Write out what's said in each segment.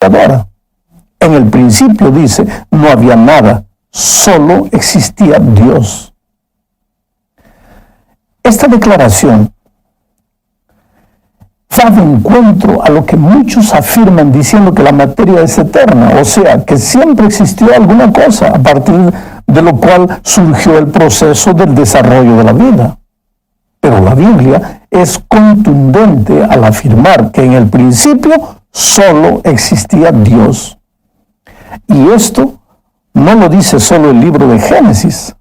creadora. En el principio, dice, no había nada, solo existía Dios. Esta declaración va de encuentro a lo que muchos afirman diciendo que la materia es eterna, o sea, que siempre existió alguna cosa a partir de lo cual surgió el proceso del desarrollo de la vida. Pero la Biblia es contundente al afirmar que en el principio solo existía Dios. Y esto no lo dice solo el libro de Génesis,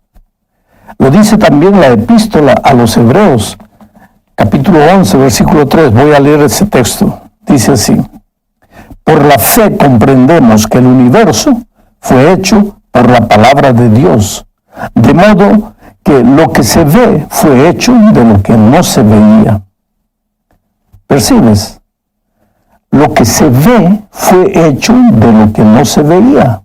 lo dice también la epístola a los Hebreos, capítulo 11, versículo 3. Voy a leer ese texto. Dice así: por la fe comprendemos que el universo fue hecho por la palabra de Dios, de modo que lo que se ve fue hecho de lo que no se veía. ¿Percibes? Lo que se ve fue hecho de lo que no se veía.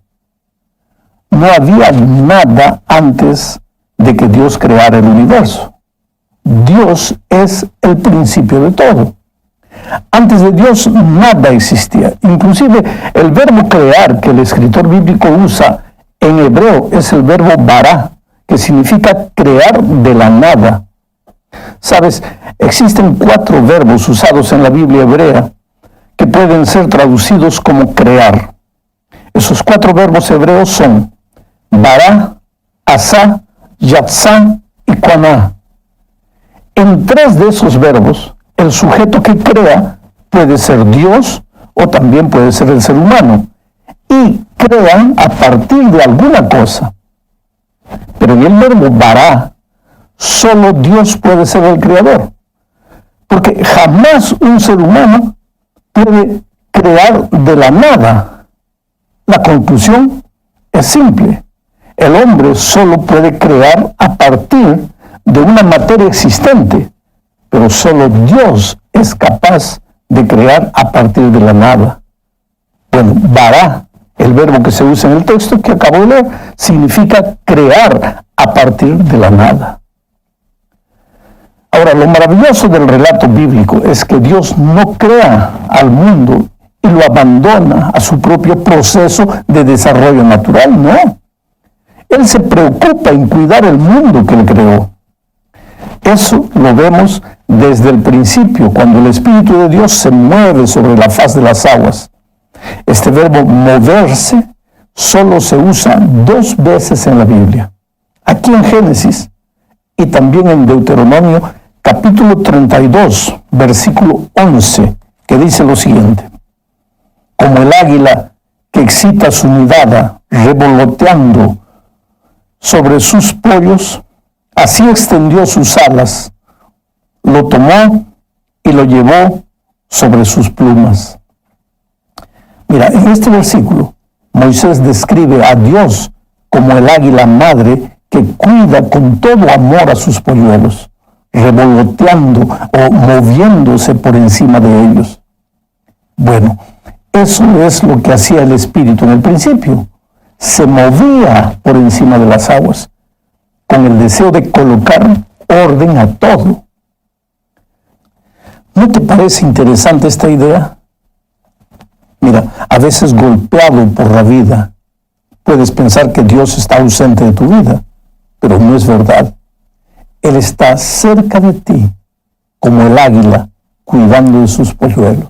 No había nada antes de que Dios creara el universo. Dios es el principio de todo. Antes de Dios nada existía. Inclusive el verbo crear que el escritor bíblico usa en hebreo es el verbo bara, que significa crear de la nada. Sabes, existen 4 verbos usados en la Biblia hebrea que pueden ser traducidos como crear. Esos 4 verbos hebreos son bara, asá, yatzá y quaná. En 3 de esos verbos, el sujeto que crea puede ser Dios o también puede ser el ser humano, y crean a partir de alguna cosa. Pero en el verbo bara, solo Dios puede ser el creador, porque jamás un ser humano puede crear de la nada. La conclusión es simple: el hombre solo puede crear a partir de una materia existente, pero solo Dios es capaz de crear a partir de la nada. Bueno, bara, el verbo que se usa en el texto que acabo de leer, significa crear a partir de la nada. Ahora, lo maravilloso del relato bíblico es que Dios no crea al mundo y lo abandona a su propio proceso de desarrollo natural, no. Él se preocupa en cuidar el mundo que Él creó. Eso lo vemos desde el principio, cuando el Espíritu de Dios se mueve sobre la faz de las aguas. Este verbo moverse solo se usa 2 veces en la Biblia. Aquí en Génesis y también en Deuteronomio, capítulo 32, versículo 11, que dice lo siguiente: como el águila que excita su nidada revoloteando sobre sus pollos, así extendió sus alas, lo tomó y lo llevó sobre sus plumas. Mira, en este versículo, Moisés describe a Dios como el águila madre que cuida con todo amor a sus polluelos, revoloteando o moviéndose por encima de ellos. Bueno, eso es lo que hacía el Espíritu en el principio. Se movía por encima de las aguas, con el deseo de colocar orden a todo. ¿No te parece interesante esta idea? Mira, a veces golpeado por la vida, puedes pensar que Dios está ausente de tu vida, pero no es verdad. Él está cerca de ti, como el águila, cuidando de sus polluelos.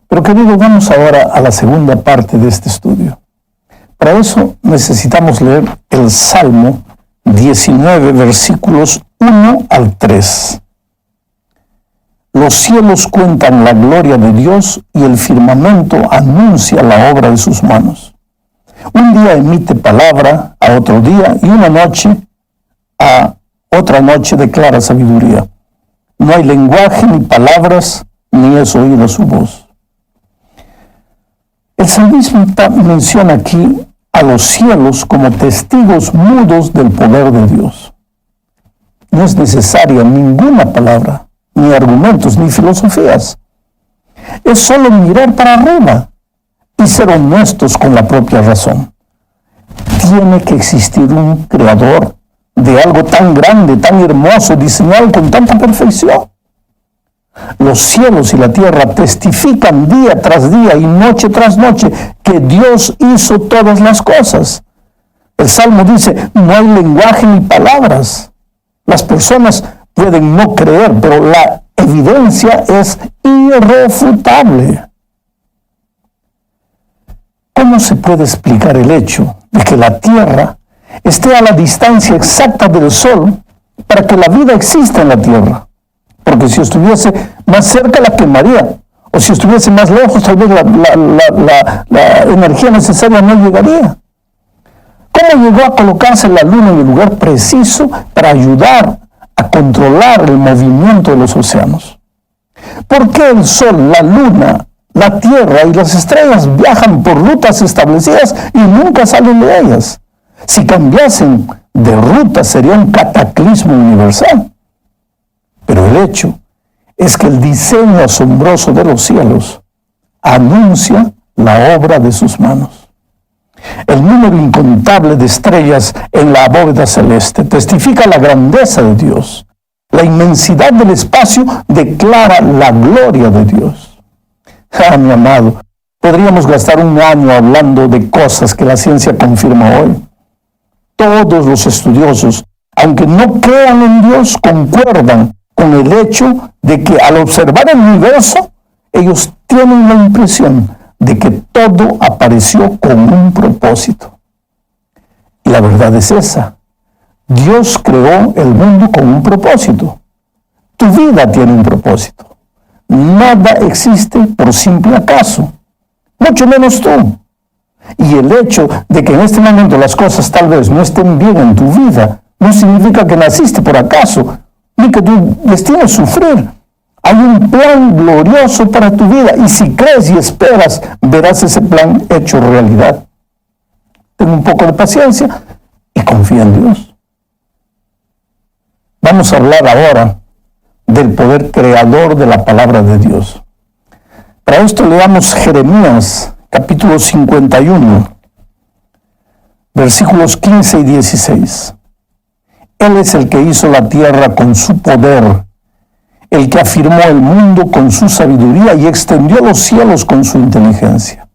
Pero querido, vamos ahora a la segunda parte de este estudio. Para eso necesitamos leer el Salmo 19, versículos 1 al 3. Los cielos cuentan la gloria de Dios y el firmamento anuncia la obra de sus manos. Un día emite palabra a otro día y una noche a otra noche declara sabiduría. No hay lenguaje ni palabras, ni es oída su voz. El salmista menciona aquí a los cielos como testigos mudos del poder de Dios. No es necesaria ninguna palabra, ni argumentos, ni filosofías. Es solo mirar para arriba y ser honestos con la propia razón. Tiene que existir un creador de algo tan grande, tan hermoso, diseñado con tanta perfección. Los cielos y la tierra testifican día tras día y noche tras noche que Dios hizo todas las cosas. El Salmo dice, no hay lenguaje ni palabras. Las personas pueden no creer, pero la evidencia es irrefutable. ¿Cómo se puede explicar el hecho de que la tierra esté a la distancia exacta del Sol para que la vida exista en la tierra? Porque si estuviese más cerca la quemaría, o si estuviese más lejos tal vez la energía necesaria no llegaría. ¿Cómo llegó a colocarse la luna en el lugar preciso para ayudar a controlar el movimiento de los océanos? ¿Por qué el Sol, la luna, la tierra y las estrellas viajan por rutas establecidas y nunca salen de ellas? Si cambiasen de ruta sería un cataclismo universal. Pero el hecho es que el diseño asombroso de los cielos anuncia la obra de sus manos. El número incontable de estrellas en la bóveda celeste testifica la grandeza de Dios. La inmensidad del espacio declara la gloria de Dios. Mi amado, podríamos gastar un año hablando de cosas que la ciencia confirma hoy. Todos los estudiosos, aunque no crean en Dios, concuerdan con el hecho de que al observar el universo, ellos tienen la impresión de que todo apareció con un propósito. Y la verdad es esa. Dios creó el mundo con un propósito. Tu vida tiene un propósito. Nada existe por simple acaso, mucho menos tú. Y el hecho de que en este momento las cosas tal vez no estén bien en tu vida, no significa que naciste por acaso, ni que tu destino es sufrir. Hay un plan glorioso para tu vida y si crees y esperas, verás ese plan hecho realidad. Ten un poco de paciencia y confía en Dios. Vamos a hablar ahora del poder creador de la palabra de Dios. Para esto leamos Jeremías, capítulo 51, versículos 15 y 16. Él es el que hizo la tierra con su poder, el que afirmó el mundo con su sabiduría y extendió los cielos con su inteligencia.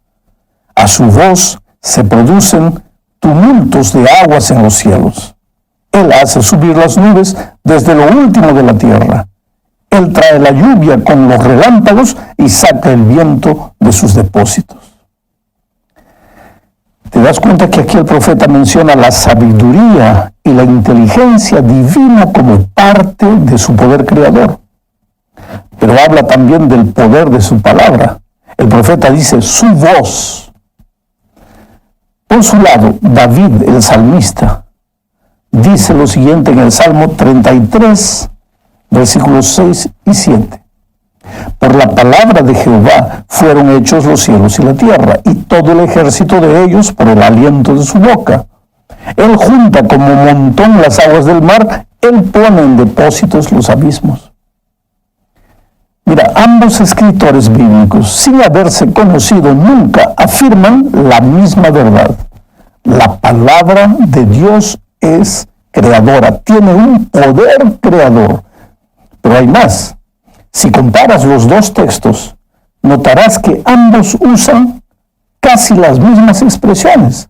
A su voz se producen tumultos de aguas en los cielos. Él hace subir las nubes desde lo último de la tierra. Él trae la lluvia con los relámpagos y saca el viento de sus depósitos. ¿Te das cuenta que aquí el profeta menciona la sabiduría y la inteligencia divina como parte de su poder creador? Pero habla también del poder de su palabra. El profeta dice su voz. Por su lado, David, el salmista, dice lo siguiente en el Salmo 33, versículos 6 y 7. Por la palabra de Jehová fueron hechos los cielos y la tierra, y todo el ejército de ellos por el aliento de su boca. Él junta como montón las aguas del mar, él pone en depósitos los abismos. Mira, ambos escritores bíblicos, sin haberse conocido nunca, afirman la misma verdad. La palabra de Dios es creadora, tiene un poder creador. Pero hay más. Si comparas los dos textos, notarás que ambos usan casi las mismas expresiones.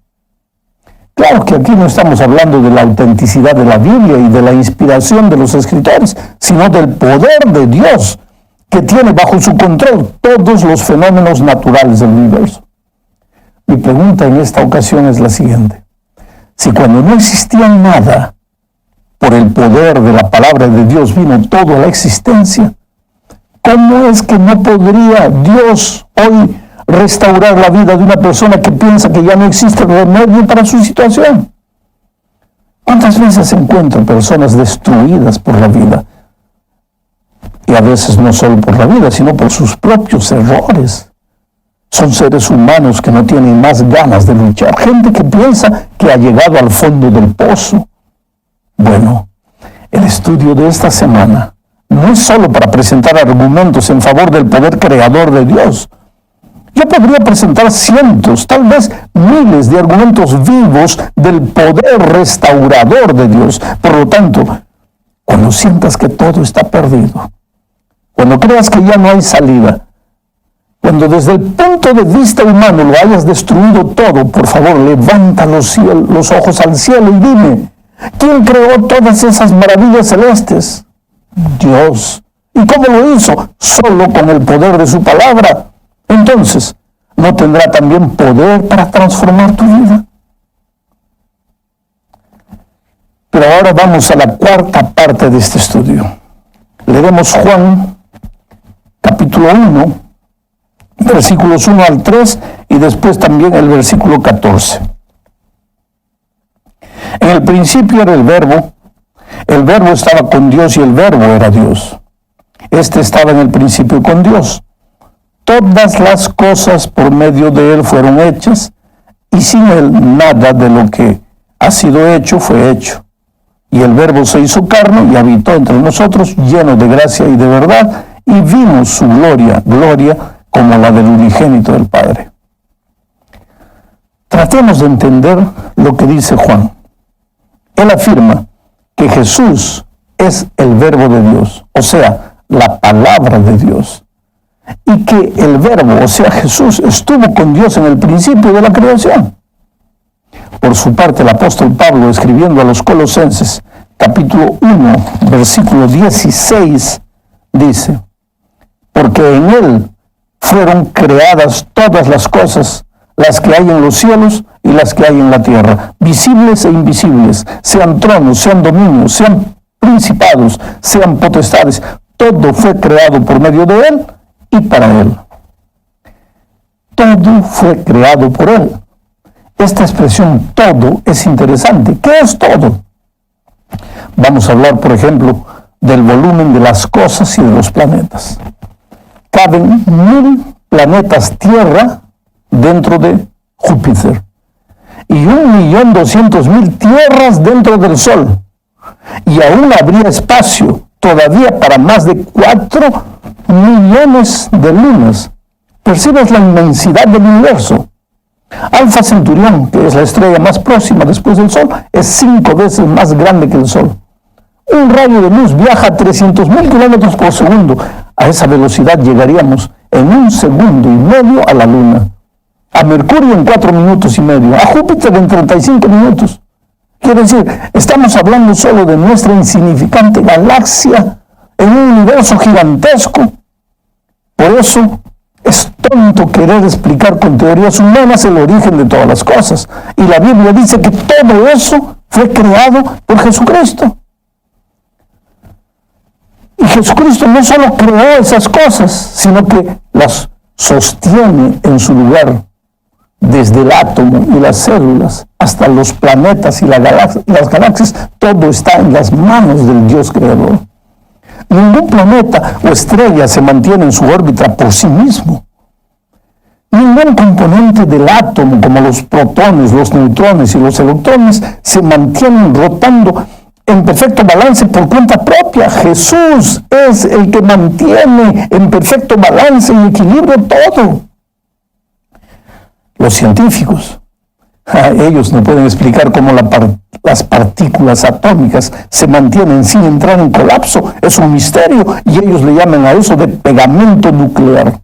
Claro que aquí no estamos hablando de la autenticidad de la Biblia y de la inspiración de los escritores, sino del poder de Dios que tiene bajo su control todos los fenómenos naturales del universo. Mi pregunta en esta ocasión es la siguiente. Si cuando no existía nada, por el poder de la palabra de Dios vino todo a la existencia, ¿cómo es que no podría Dios hoy restaurar la vida de una persona que piensa que ya no existe remedio para su situación? ¿Cuántas veces encuentro personas destruidas por la vida? Y a veces no solo por la vida, sino por sus propios errores. Son seres humanos que no tienen más ganas de luchar. Gente que piensa que ha llegado al fondo del pozo. Bueno, el estudio de esta semana no es solo para presentar argumentos en favor del poder creador de Dios. Yo podría presentar cientos, tal vez miles de argumentos vivos del poder restaurador de Dios. Por lo tanto, cuando sientas que todo está perdido, cuando creas que ya no hay salida, cuando desde el punto de vista humano lo hayas destruido todo, por favor, levanta los ojos al cielo y dime, ¿quién creó todas esas maravillas celestes? Dios. ¿Y cómo lo hizo? Solo con el poder de su palabra. Entonces, ¿no tendrá también poder para transformar tu vida? Pero ahora vamos a la cuarta parte de este estudio. Leeremos Juan, capítulo 1, versículos 1 al 3 y después también el versículo 14. En el principio era el verbo estaba con Dios y el verbo era Dios. Este estaba en el principio con Dios. Todas las cosas por medio de él fueron hechas, y sin él nada de lo que ha sido hecho fue hecho. Y el verbo se hizo carne y habitó entre nosotros, lleno de gracia y de verdad, y vimos su gloria como la del unigénito del Padre. Tratemos de entender lo que dice Juan. Él afirma que Jesús es el verbo de Dios, o sea, la palabra de Dios, y que el verbo, o sea, Jesús, estuvo con Dios en el principio de la creación. Por su parte, el apóstol Pablo, escribiendo a los Colosenses, capítulo 1, versículo 16, dice, porque en él fueron creadas todas las cosas, las que hay en los cielos y las que hay en la tierra, visibles e invisibles, sean tronos, sean dominios, sean principados, sean potestades, todo fue creado por medio de él y para él. Todo fue creado por él. Esta expresión todo es interesante. ¿Qué es todo? Vamos a hablar, por ejemplo, del volumen de las cosas y de los planetas. Caben 1000 planetas Tierra dentro de Júpiter y 1.200.000 tierras dentro del Sol. Y aún habría espacio todavía para más de 4 millones de lunas. ¿Percibes la inmensidad del universo? Alfa Centauri, que es la estrella más próxima después del Sol, es 5 veces más grande que el Sol. Un rayo de luz viaja a 300.000 kilómetros por segundo. A esa velocidad llegaríamos en 1,5 segundos a la Luna. A Mercurio en 4 minutos y medio. A Júpiter en 35 minutos. Quiere decir, estamos hablando solo de nuestra insignificante galaxia en un universo gigantesco. Por eso es tonto querer explicar con teorías humanas el origen de todas las cosas. Y la Biblia dice que todo eso fue creado por Jesucristo. Y Jesucristo no solo creó esas cosas, sino que las sostiene en su lugar, desde el átomo y las células hasta los planetas y las galaxias. Todo está en las manos del Dios creador. Ningún planeta o estrella se mantiene en su órbita por sí mismo. Ningún componente del átomo, como los protones, los neutrones y los electrones, se mantienen rotando en perfecto balance por cuenta propia. Jesús es el que mantiene en perfecto balance y equilibrio todo. Los científicos, ellos no pueden explicar cómo las partículas atómicas se mantienen sin entrar en colapso. Es un misterio y ellos le llaman a eso de pegamento nuclear.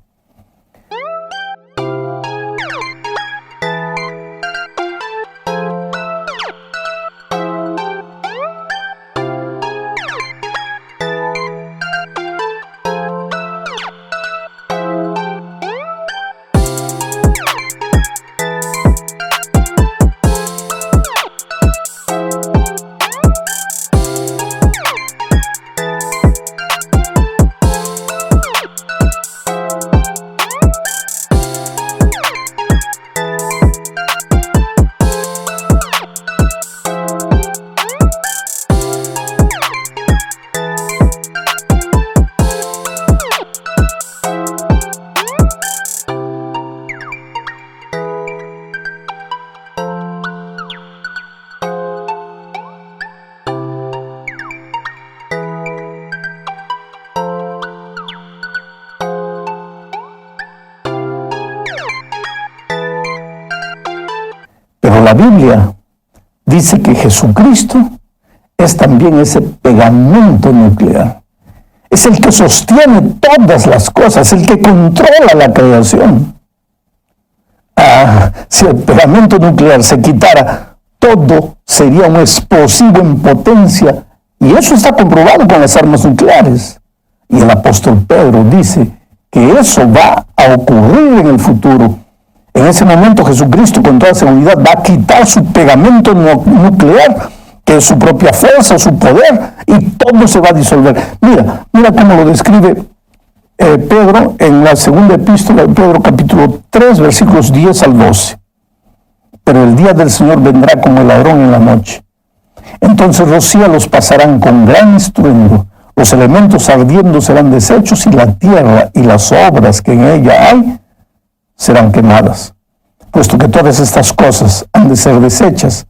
La Biblia dice que Jesucristo es también ese pegamento nuclear. es el que sostiene todas las cosas, el que controla la creación. Si el pegamento nuclear se quitara, todo sería un explosivo en potencia, y eso está comprobado con las armas nucleares. Y el apóstol Pedro dice que eso va a ocurrir en el futuro. En ese momento Jesucristo con toda seguridad va a quitar su pegamento nuclear, que es su propia fuerza, su poder, y todo se va a disolver. Mira cómo lo describe Pedro en la segunda epístola de Pedro, capítulo 3, versículos 10 al 12. Pero el día del Señor vendrá como el ladrón en la noche. Entonces los cielos pasarán con gran estruendo, los elementos ardiendo serán deshechos, y la tierra y las obras que en ella hay serán quemadas. Puesto que todas estas cosas han de ser deshechas,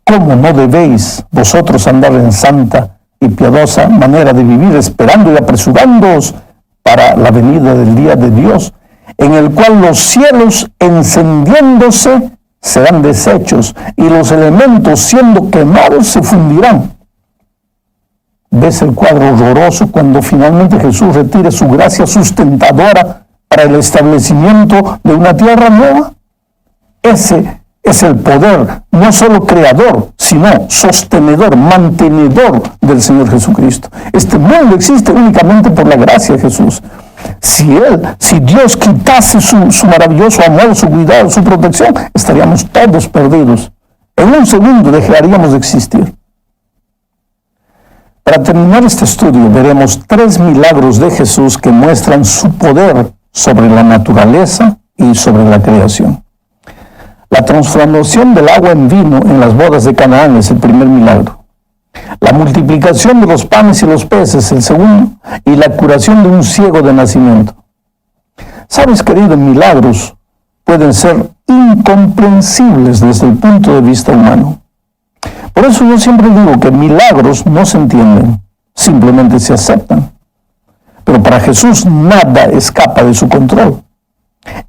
¿cómo no debéis vosotros andar en santa y piadosa manera de vivir, esperando y apresurándoos para la venida del día de Dios, en el cual los cielos encendiéndose serán deshechos y los elementos siendo quemados se fundirán? ¿Ves el cuadro horroroso cuando finalmente Jesús retire su gracia sustentadora para el establecimiento de una tierra nueva? Ese es el poder, no solo creador, sino sostenedor, mantenedor del Señor Jesucristo. Este mundo existe únicamente por la gracia de Jesús. Si Dios quitase su maravilloso amor, su cuidado, su protección, estaríamos todos perdidos. En un segundo dejaríamos de existir. Para terminar este estudio, veremos 3 milagros de Jesús que muestran su poder sobre la naturaleza y sobre la creación. La transformación del agua en vino en las bodas de Canaán es el primer milagro. La multiplicación de los panes y los peces, el segundo, y la curación de un ciego de nacimiento. Sabes, querido, milagros pueden ser incomprensibles desde el punto de vista humano. Por eso yo siempre digo que milagros no se entienden, simplemente se aceptan. Pero para Jesús nada escapa de su control.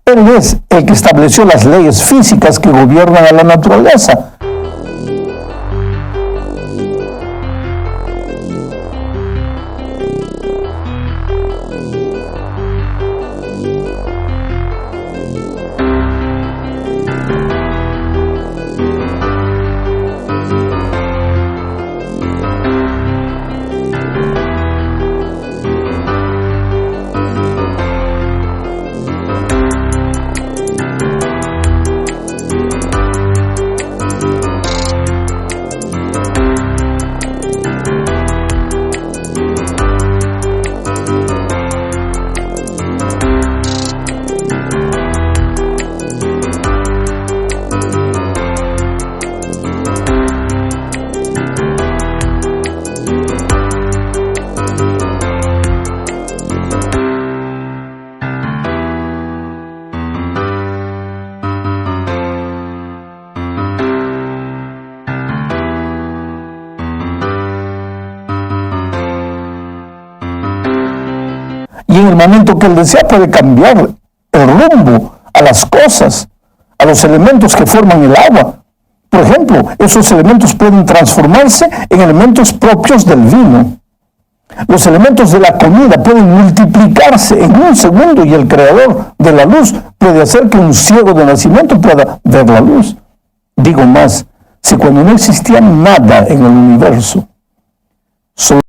Él es el que estableció las leyes físicas que gobiernan a la naturaleza. Y en el momento que Él desea puede cambiar el rumbo a las cosas, a los elementos que forman el agua. Por ejemplo, esos elementos pueden transformarse en elementos propios del vino. Los elementos de la comida pueden multiplicarse en un segundo, y el creador de la luz puede hacer que un ciego de nacimiento pueda ver la luz. Digo más, si cuando no existía nada en el universo,